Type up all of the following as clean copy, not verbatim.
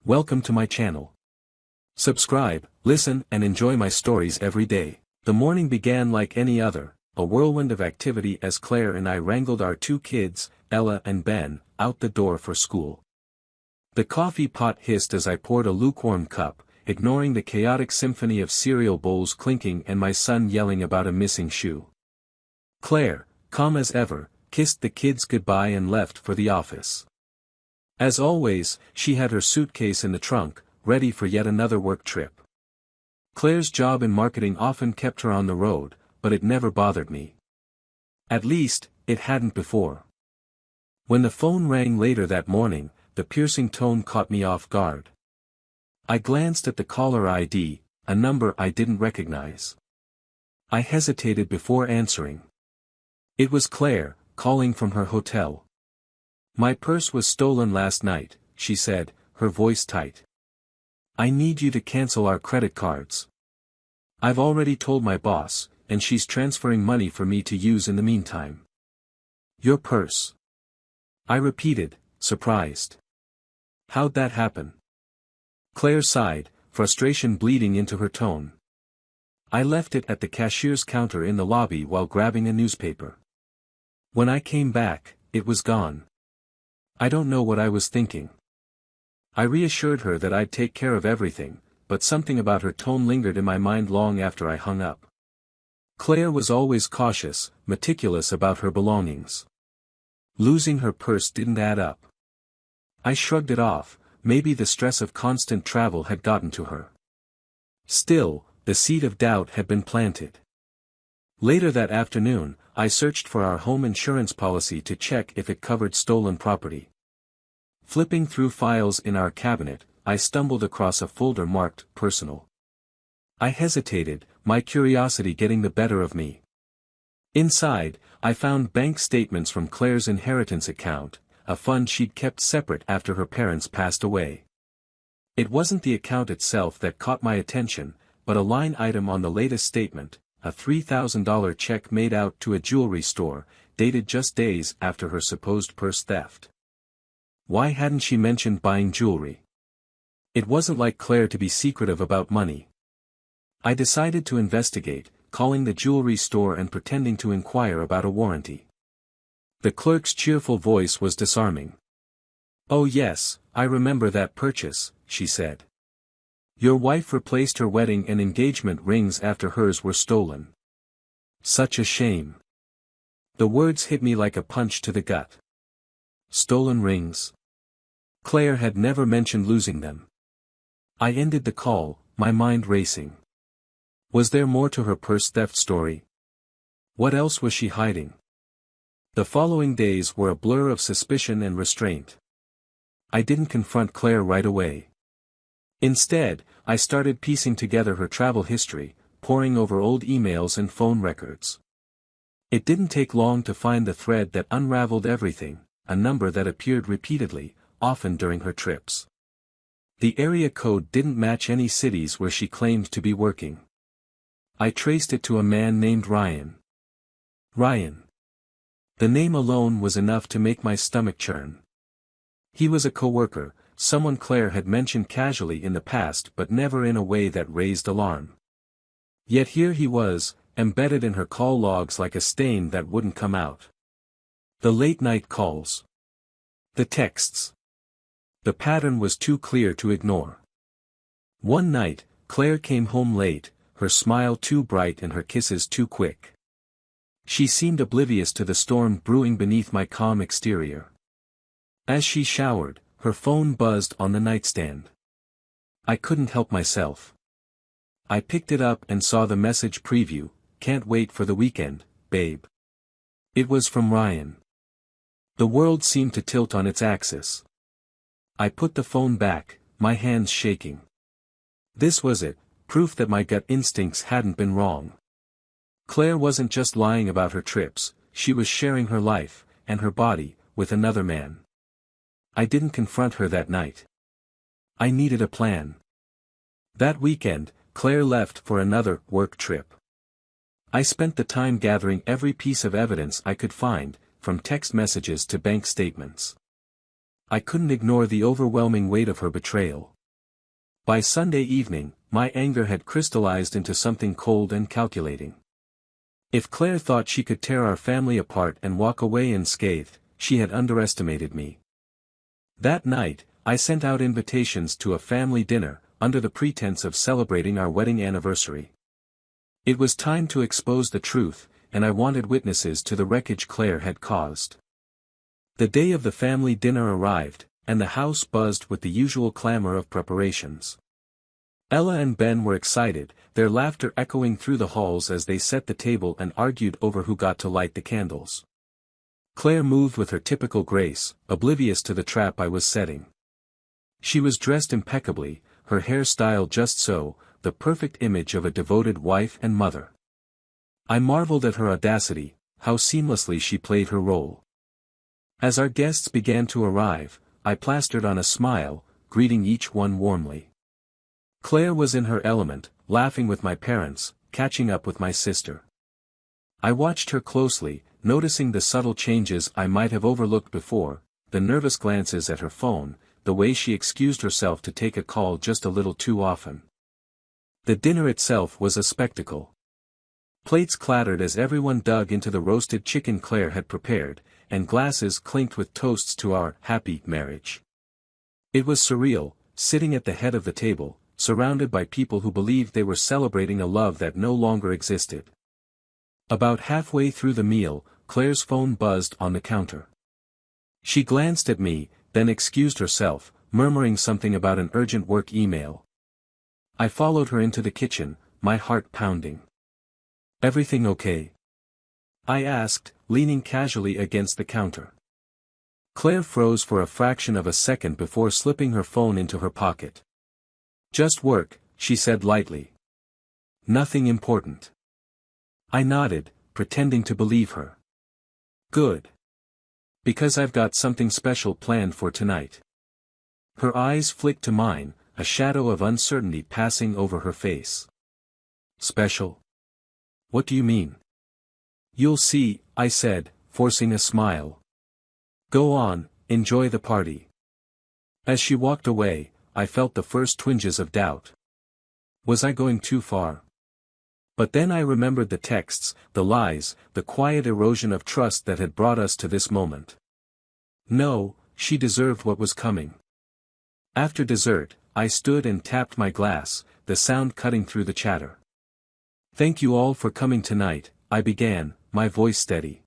Welcome to my channel. Subscribe, listen, and enjoy my stories every day. The morning began like any other, a whirlwind of activity as Claire and I wrangled our two kids, Ella and Ben, out the door for school. The coffee pot hissed as I poured a lukewarm cup, ignoring the chaotic symphony of cereal bowls clinking and my son yelling about a missing shoe. Claire, calm as ever, kissed the kids goodbye and left for the office. As always, she had her suitcase in the trunk, ready for yet another work trip. Claire's job in marketing often kept her on the road, but it never bothered me. At least, it hadn't before. When the phone rang later that morning, the piercing tone caught me off guard. I glanced at the caller ID, a number I didn't recognize. I hesitated before answering. It was Claire, calling from her hotel. "My purse was stolen last night," she said, her voice tight. "I need you to cancel our credit cards. I've already told my boss, and she's transferring money for me to use in the meantime." "Your purse?" I repeated, surprised. "How'd that happen?" Claire sighed, frustration bleeding into her tone. "I left it at the cashier's counter in the lobby while grabbing a newspaper. When I came back, it was gone. I don't know what I was thinking." I reassured her that I'd take care of everything, but something about her tone lingered in my mind long after I hung up. Claire was always cautious, meticulous about her belongings. Losing her purse didn't add up. I shrugged it off, maybe the stress of constant travel had gotten to her. Still, the seed of doubt had been planted. Later that afternoon, I searched for our home insurance policy to check if it covered stolen property. Flipping through files in our cabinet, I stumbled across a folder marked Personal. I hesitated, my curiosity getting the better of me. Inside, I found bank statements from Claire's inheritance account, a fund she'd kept separate after her parents passed away. It wasn't the account itself that caught my attention, but a line item on the latest statement, a $3,000 check made out to a jewelry store, dated just days after her supposed purse theft. Why hadn't she mentioned buying jewelry? It wasn't like Claire to be secretive about money. I decided to investigate, calling the jewelry store and pretending to inquire about a warranty. The clerk's cheerful voice was disarming. "Oh yes, I remember that purchase," she said. "Your wife replaced her wedding and engagement rings after hers were stolen. Such a shame." The words hit me like a punch to the gut. Stolen rings. Claire had never mentioned losing them. I ended the call, my mind racing. Was there more to her purse theft story? What else was she hiding? The following days were a blur of suspicion and restraint. I didn't confront Claire right away. Instead, I started piecing together her travel history, poring over old emails and phone records. It didn't take long to find the thread that unraveled everything, a number that appeared repeatedly, often during her trips. The area code didn't match any cities where she claimed to be working. I traced it to a man named Ryan. Ryan. The name alone was enough to make my stomach churn. He was a coworker, someone Claire had mentioned casually in the past but never in a way that raised alarm. Yet here he was, embedded in her call logs like a stain that wouldn't come out. The late-night calls. The texts. The pattern was too clear to ignore. One night, Claire came home late, her smile too bright and her kisses too quick. She seemed oblivious to the storm brewing beneath my calm exterior. As she showered, her phone buzzed on the nightstand. I couldn't help myself. I picked it up and saw the message preview, "Can't wait for the weekend, babe." It was from Ryan. The world seemed to tilt on its axis. I put the phone back, my hands shaking. This was it, proof that my gut instincts hadn't been wrong. Claire wasn't just lying about her trips, she was sharing her life, and her body, with another man. I didn't confront her that night. I needed a plan. That weekend, Claire left for another work trip. I spent the time gathering every piece of evidence I could find, from text messages to bank statements. I couldn't ignore the overwhelming weight of her betrayal. By Sunday evening, my anger had crystallized into something cold and calculating. If Claire thought she could tear our family apart and walk away unscathed, she had underestimated me. That night, I sent out invitations to a family dinner, under the pretense of celebrating our wedding anniversary. It was time to expose the truth, and I wanted witnesses to the wreckage Claire had caused. The day of the family dinner arrived, and the house buzzed with the usual clamor of preparations. Ella and Ben were excited, their laughter echoing through the halls as they set the table and argued over who got to light the candles. Claire moved with her typical grace, oblivious to the trap I was setting. She was dressed impeccably, her hair styled just so, the perfect image of a devoted wife and mother. I marveled at her audacity, how seamlessly she played her role. As our guests began to arrive, I plastered on a smile, greeting each one warmly. Claire was in her element, laughing with my parents, catching up with my sister. I watched her closely, noticing the subtle changes I might have overlooked before, the nervous glances at her phone, the way she excused herself to take a call just a little too often. The dinner itself was a spectacle. Plates clattered as everyone dug into the roasted chicken Claire had prepared, and glasses clinked with toasts to our happy marriage. It was surreal, sitting at the head of the table, surrounded by people who believed they were celebrating a love that no longer existed. About halfway through the meal, Claire's phone buzzed on the counter. She glanced at me, then excused herself, murmuring something about an urgent work email. I followed her into the kitchen, my heart pounding. "Everything okay?" I asked, leaning casually against the counter. Claire froze for a fraction of a second before slipping her phone into her pocket. "Just work," she said lightly. "Nothing important." I nodded, pretending to believe her. "Good. Because I've got something special planned for tonight." Her eyes flicked to mine, a shadow of uncertainty passing over her face. "Special? What do you mean?" "You'll see," I said, forcing a smile. "Go on, enjoy the party." As she walked away, I felt the first twinges of doubt. Was I going too far? But then I remembered the texts, the lies, the quiet erosion of trust that had brought us to this moment. No, she deserved what was coming. After dessert, I stood and tapped my glass, the sound cutting through the chatter. "Thank you all for coming tonight," I began, my voice steady.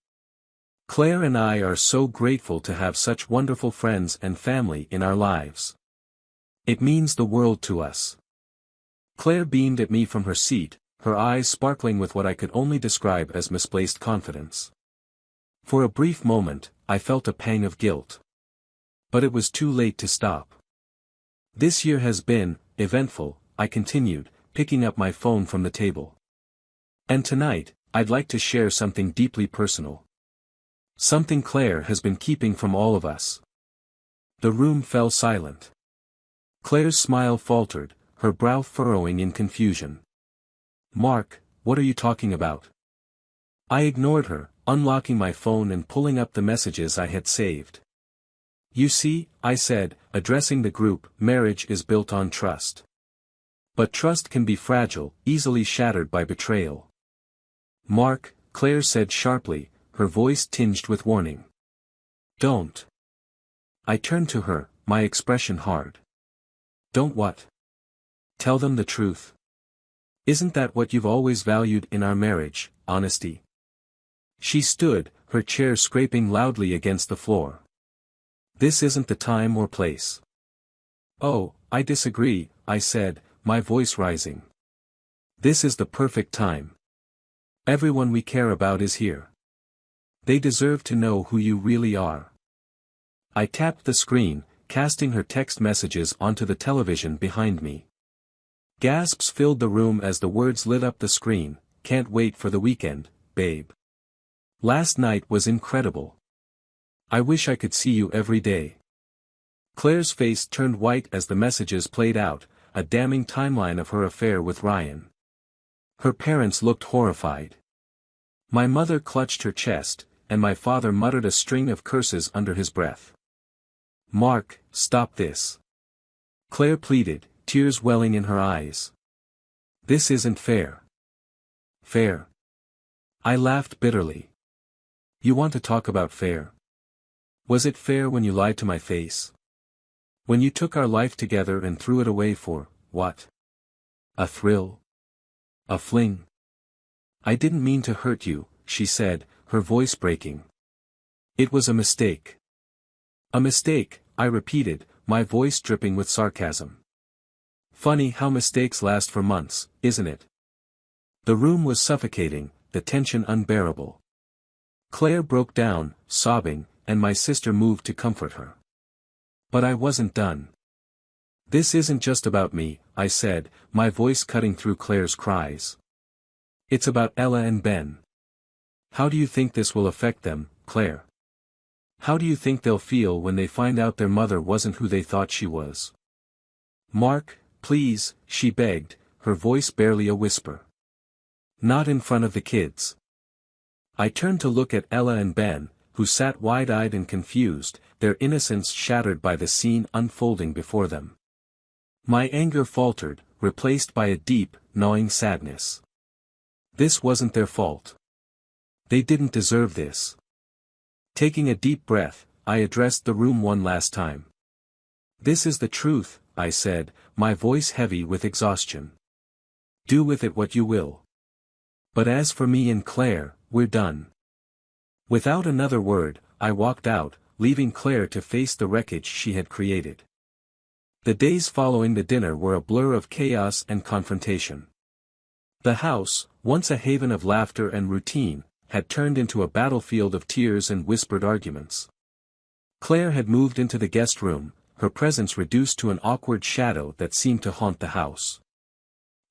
"Claire and I are so grateful to have such wonderful friends and family in our lives. It means the world to us." Claire beamed at me from her seat, her eyes sparkling with what I could only describe as misplaced confidence. For a brief moment, I felt a pang of guilt. But it was too late to stop. "This year has been eventful," I continued, picking up my phone from the table. "And tonight, I'd like to share something deeply personal. Something Claire has been keeping from all of us." The room fell silent. Claire's smile faltered, her brow furrowing in confusion. "Mark, what are you talking about?" I ignored her, unlocking my phone and pulling up the messages I had saved. "You see," I said, addressing the group, "marriage is built on trust. But trust can be fragile, easily shattered by betrayal." "Mark," Claire said sharply, her voice tinged with warning. "Don't." I turned to her, my expression hard. "Don't what?" "Tell them the truth. Isn't that what you've always valued in our marriage, honesty?" She stood, her chair scraping loudly against the floor. "This isn't the time or place." "Oh, I disagree," I said, my voice rising. "This is the perfect time. Everyone we care about is here. They deserve to know who you really are." I tapped the screen, casting her text messages onto the television behind me. Gasps filled the room as the words lit up the screen. "Can't wait for the weekend, babe. Last night was incredible. I wish I could see you every day." Claire's face turned white as the messages played out, a damning timeline of her affair with Ryan. Her parents looked horrified. My mother clutched her chest, and my father muttered a string of curses under his breath. "Mark, stop this." Claire pleaded, tears welling in her eyes. This isn't fair. Fair? I laughed bitterly. You want to talk about fair? Was it fair when you lied to my face? When you took our life together and threw it away for, what? A thrill? A fling? I didn't mean to hurt you, she said, her voice breaking. It was a mistake. A mistake, I repeated, my voice dripping with sarcasm. Funny how mistakes last for months, isn't it? The room was suffocating, the tension unbearable. Claire broke down, sobbing, and my sister moved to comfort her. But I wasn't done. This isn't just about me, I said, my voice cutting through Claire's cries. It's about Ella and Ben. How do you think this will affect them, Claire? How do you think they'll feel when they find out their mother wasn't who they thought she was? Mark, please, she begged, her voice barely a whisper. Not in front of the kids. I turned to look at Ella and Ben, who sat wide-eyed and confused, their innocence shattered by the scene unfolding before them. My anger faltered, replaced by a deep, gnawing sadness. This wasn't their fault. They didn't deserve this. Taking a deep breath, I addressed the room one last time. This is the truth, I said, my voice heavy with exhaustion. Do with it what you will. But as for me and Claire, we're done. Without another word, I walked out, leaving Claire to face the wreckage she had created. The days following the dinner were a blur of chaos and confrontation. The house, once a haven of laughter and routine, had turned into a battlefield of tears and whispered arguments. Claire had moved into the guest room, her presence reduced to an awkward shadow that seemed to haunt the house.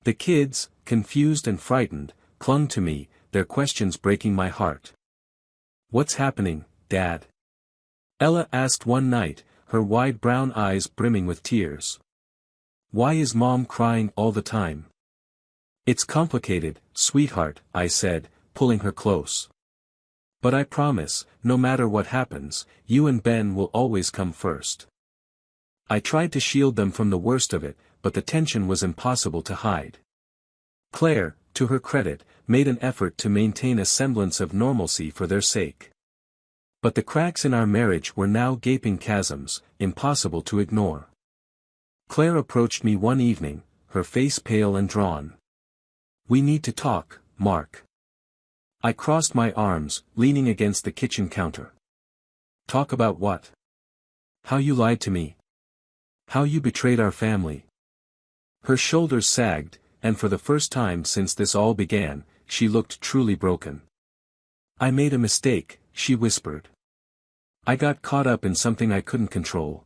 The kids, confused and frightened, clung to me, their questions breaking my heart. What's happening, Dad? Ella asked one night, her wide brown eyes brimming with tears. Why is Mom crying all the time? It's complicated, sweetheart, I said, pulling her close. But I promise, no matter what happens, you and Ben will always come first. I tried to shield them from the worst of it, but the tension was impossible to hide. Claire, to her credit, made an effort to maintain a semblance of normalcy for their sake. But the cracks in our marriage were now gaping chasms, impossible to ignore. Claire approached me one evening, her face pale and drawn. We need to talk, Mark. I crossed my arms, leaning against the kitchen counter. Talk about what? How you lied to me. How you betrayed our family. Her shoulders sagged, and for the first time since this all began, she looked truly broken. I made a mistake, she whispered. I got caught up in something I couldn't control.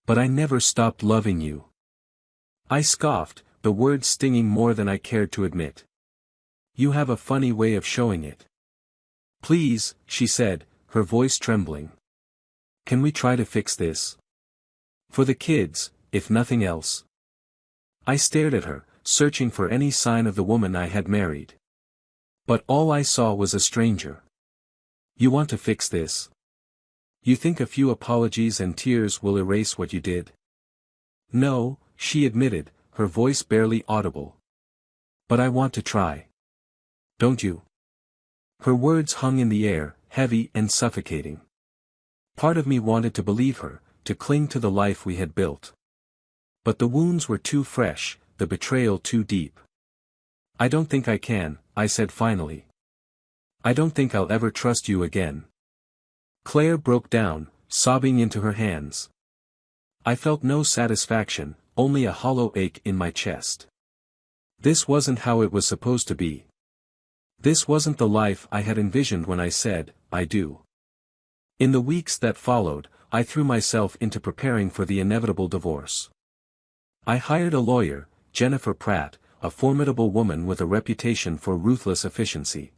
But I never stopped loving you. I scoffed, the words stinging more than I cared to admit. You have a funny way of showing it. Please, she said, her voice trembling. Can we try to fix this? For the kids, if nothing else. I stared at her, searching for any sign of the woman I had married. But all I saw was a stranger. You want to fix this? You think a few apologies and tears will erase what you did? No, she admitted, her voice barely audible. But I want to try. Don't you? Her words hung in the air, heavy and suffocating. Part of me wanted to believe her, to cling to the life we had built. But the wounds were too fresh, the betrayal too deep. I don't think I can, I said finally. I don't think I'll ever trust you again. Claire broke down, sobbing into her hands. I felt no satisfaction, only a hollow ache in my chest. This wasn't how it was supposed to be. This wasn't the life I had envisioned when I said, I do. In the weeks that followed, I threw myself into preparing for the inevitable divorce. I hired a lawyer, Jennifer Pratt, a formidable woman with a reputation for ruthless efficiency.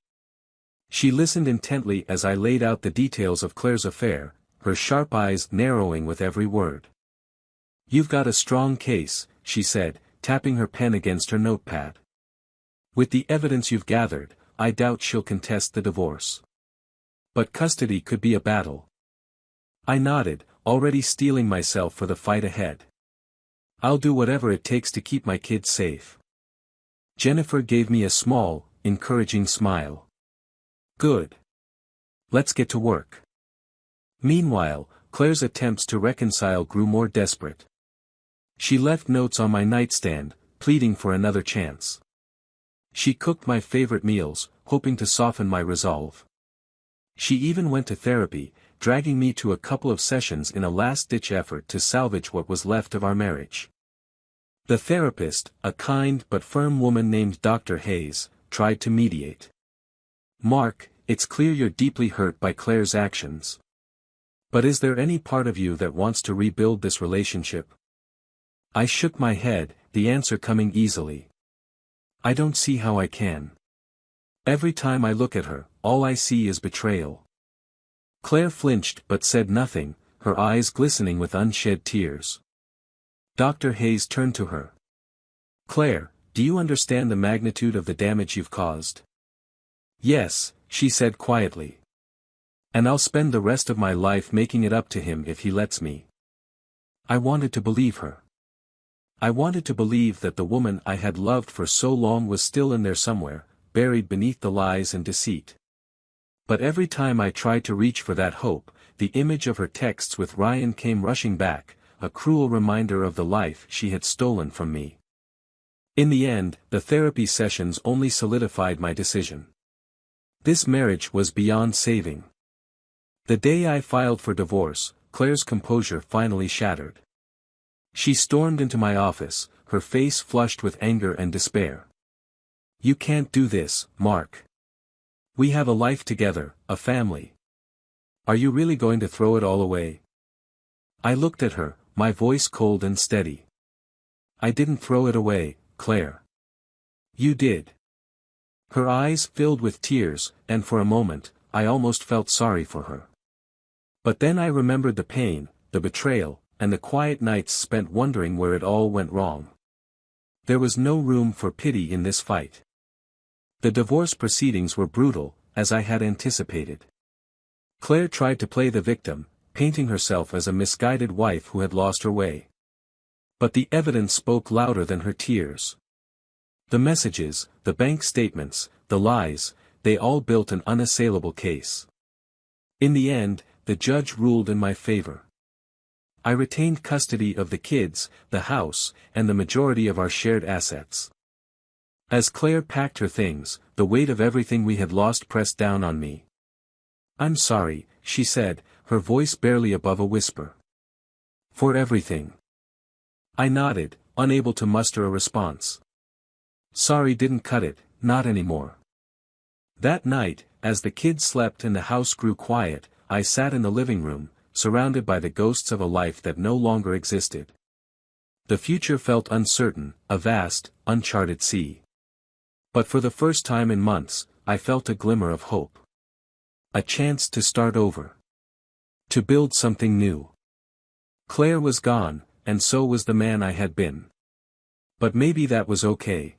She listened intently as I laid out the details of Claire's affair, her sharp eyes narrowing with every word. You've got a strong case, she said, tapping her pen against her notepad. With the evidence you've gathered, I doubt she'll contest the divorce. But custody could be a battle. I nodded, already steeling myself for the fight ahead. I'll do whatever it takes to keep my kids safe. Jennifer gave me a small, encouraging smile. Good. Let's get to work. Meanwhile, Claire's attempts to reconcile grew more desperate. She left notes on my nightstand, pleading for another chance. She cooked my favorite meals, hoping to soften my resolve. She even went to therapy, dragging me to a couple of sessions in a last-ditch effort to salvage what was left of our marriage. The therapist, a kind but firm woman named Dr. Hayes, tried to mediate. Mark, it's clear you're deeply hurt by Claire's actions. But is there any part of you that wants to rebuild this relationship? I shook my head, the answer coming easily. I don't see how I can. Every time I look at her, all I see is betrayal. Claire flinched but said nothing, her eyes glistening with unshed tears. Dr. Hayes turned to her. Claire, do you understand the magnitude of the damage you've caused? Yes, she said quietly. And I'll spend the rest of my life making it up to him if he lets me. I wanted to believe her. I wanted to believe that the woman I had loved for so long was still in there somewhere, buried beneath the lies and deceit. But every time I tried to reach for that hope, the image of her texts with Ryan came rushing back, a cruel reminder of the life she had stolen from me. In the end, the therapy sessions only solidified my decision. This marriage was beyond saving. The day I filed for divorce, Claire's composure finally shattered. She stormed into my office, her face flushed with anger and despair. You can't do this, Mark. We have a life together, a family. Are you really going to throw it all away? I looked at her, my voice cold and steady. I didn't throw it away, Claire. You did. Her eyes filled with tears, and for a moment, I almost felt sorry for her. But then I remembered the pain, the betrayal, and the quiet nights spent wondering where it all went wrong. There was no room for pity in this fight. The divorce proceedings were brutal, as I had anticipated. Claire tried to play the victim, painting herself as a misguided wife who had lost her way. But the evidence spoke louder than her tears. The messages, the bank statements, the lies, they all built an unassailable case. In the end, the judge ruled in my favor. I retained custody of the kids, the house, and the majority of our shared assets. As Claire packed her things, the weight of everything we had lost pressed down on me. I'm sorry, she said, her voice barely above a whisper. For everything. I nodded, unable to muster a response. Sorry didn't cut it, not anymore. That night, as the kids slept and the house grew quiet, I sat in the living room, surrounded by the ghosts of a life that no longer existed. The future felt uncertain, a vast, uncharted sea. But for the first time in months, I felt a glimmer of hope. A chance to start over. To build something new. Claire was gone, and so was the man I had been. But maybe that was okay.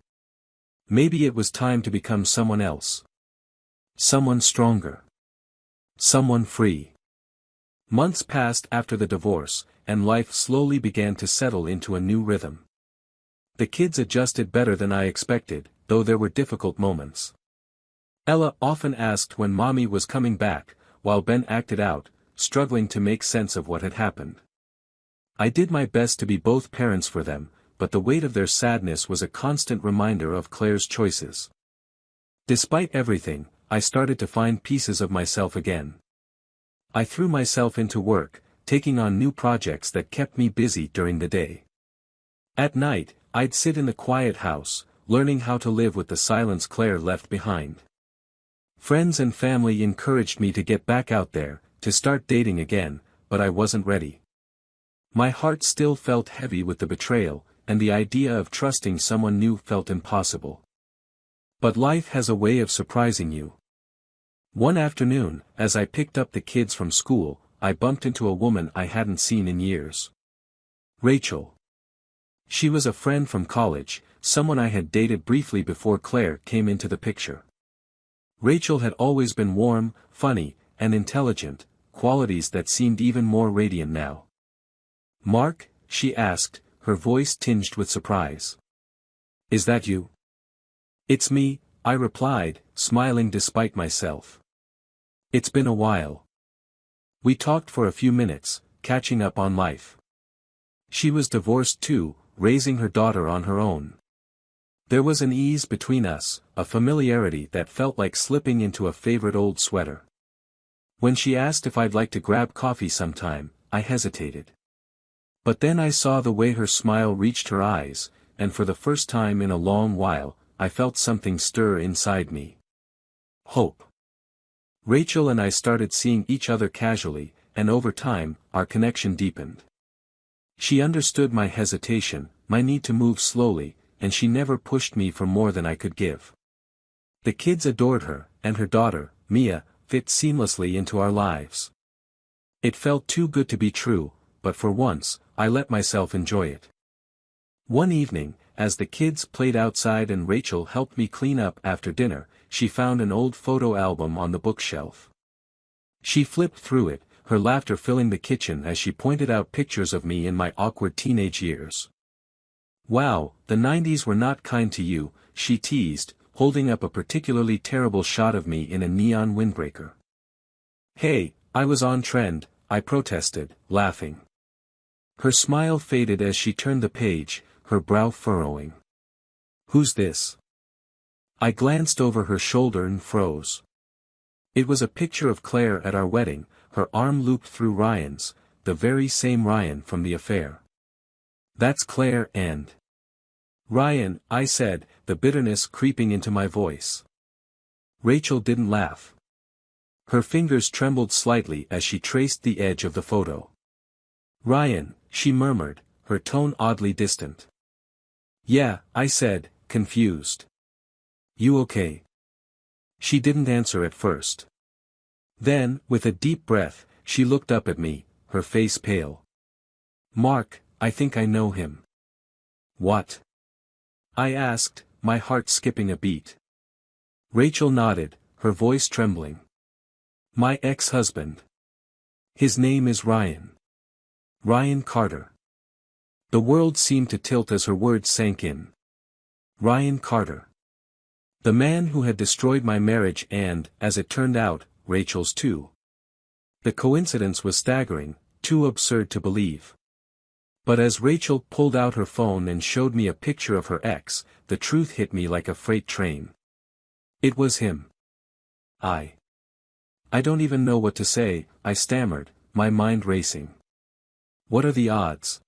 Maybe it was time to become someone else. Someone stronger. Someone free. Months passed after the divorce, and life slowly began to settle into a new rhythm. The kids adjusted better than I expected, though there were difficult moments. Ella often asked when Mommy was coming back, while Ben acted out, struggling to make sense of what had happened. I did my best to be both parents for them, but the weight of their sadness was a constant reminder of Claire's choices. Despite everything, I started to find pieces of myself again. I threw myself into work, taking on new projects that kept me busy during the day. At night, I'd sit in the quiet house, learning how to live with the silence Claire left behind. Friends and family encouraged me to get back out there, to start dating again, but I wasn't ready. My heart still felt heavy with the betrayal, and the idea of trusting someone new felt impossible. But life has a way of surprising you. One afternoon, as I picked up the kids from school, I bumped into a woman I hadn't seen in years. Rachel. She was a friend from college, someone I had dated briefly before Claire came into the picture. Rachel had always been warm, funny, and intelligent, qualities that seemed even more radiant now. Mark, she asked, her voice tinged with surprise. "Is that you?" "It's me," I replied, smiling despite myself. "It's been a while." We talked for a few minutes, catching up on life. She was divorced too, raising her daughter on her own. There was an ease between us, a familiarity that felt like slipping into a favorite old sweater. When she asked if I'd like to grab coffee sometime, I hesitated. But then I saw the way her smile reached her eyes, and for the first time in a long while, I felt something stir inside me. Hope. Rachel and I started seeing each other casually, and over time, our connection deepened. She understood my hesitation, my need to move slowly, and she never pushed me for more than I could give. The kids adored her, and her daughter, Mia, fit seamlessly into our lives. It felt too good to be true, but for once, I let myself enjoy it. One evening, as the kids played outside and Rachel helped me clean up after dinner, she found an old photo album on the bookshelf. She flipped through it, her laughter filling the kitchen as she pointed out pictures of me in my awkward teenage years. "Wow, the 90s were not kind to you," she teased, holding up a particularly terrible shot of me in a neon windbreaker. "Hey, I was on trend," I protested, laughing. Her smile faded as she turned the page, her brow furrowing. "Who's this?" I glanced over her shoulder and froze. It was a picture of Claire at our wedding, her arm looped through Ryan's, the very same Ryan from the affair. "That's Claire and Ryan," I said, the bitterness creeping into my voice. Rachel didn't laugh. Her fingers trembled slightly as she traced the edge of the photo. "Ryan," she murmured, her tone oddly distant. "Yeah," I said, confused. "You okay?" She didn't answer at first. Then, with a deep breath, she looked up at me, her face pale. "Mark, I think I know him." "What?" I asked, my heart skipping a beat. Rachel nodded, her voice trembling. "My ex-husband. His name is Ryan. Ryan Carter." The world seemed to tilt as her words sank in. Ryan Carter. The man who had destroyed my marriage and, as it turned out, Rachel's too. The coincidence was staggering, too absurd to believe. But as Rachel pulled out her phone and showed me a picture of her ex, the truth hit me like a freight train. It was him. I don't even know what to say," I stammered, my mind racing. "What are the odds?"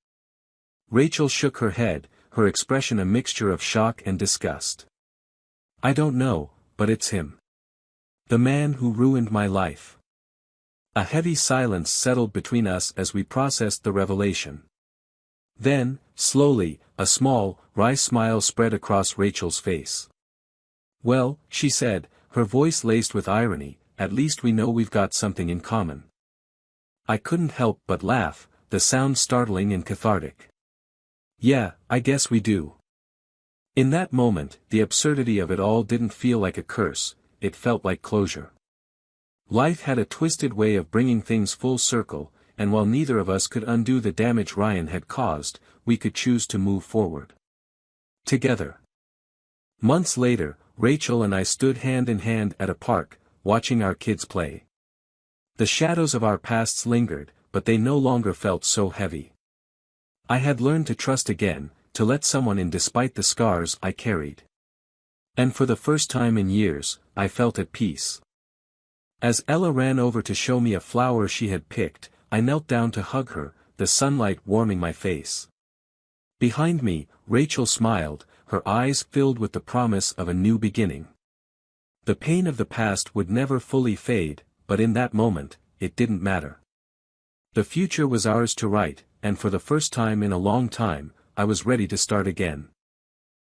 Rachel shook her head, her expression a mixture of shock and disgust. "I don't know, but it's him. The man who ruined my life." A heavy silence settled between us as we processed the revelation. Then, slowly, a small, wry smile spread across Rachel's face. "Well," she said, her voice laced with irony, "at least we know we've got something in common." I couldn't help but laugh, the sound startling and cathartic. "Yeah, I guess we do." In that moment, the absurdity of it all didn't feel like a curse, it felt like closure. Life had a twisted way of bringing things full circle, and while neither of us could undo the damage Ryan had caused, we could choose to move forward. Together. Months later, Rachel and I stood hand in hand at a park, watching our kids play. The shadows of our pasts lingered, but they no longer felt so heavy. I had learned to trust again, to let someone in despite the scars I carried. And for the first time in years, I felt at peace. As Ella ran over to show me a flower she had picked, I knelt down to hug her, the sunlight warming my face. Behind me, Rachel smiled, her eyes filled with the promise of a new beginning. The pain of the past would never fully fade, but in that moment, it didn't matter. The future was ours to write, and for the first time in a long time, I was ready to start again.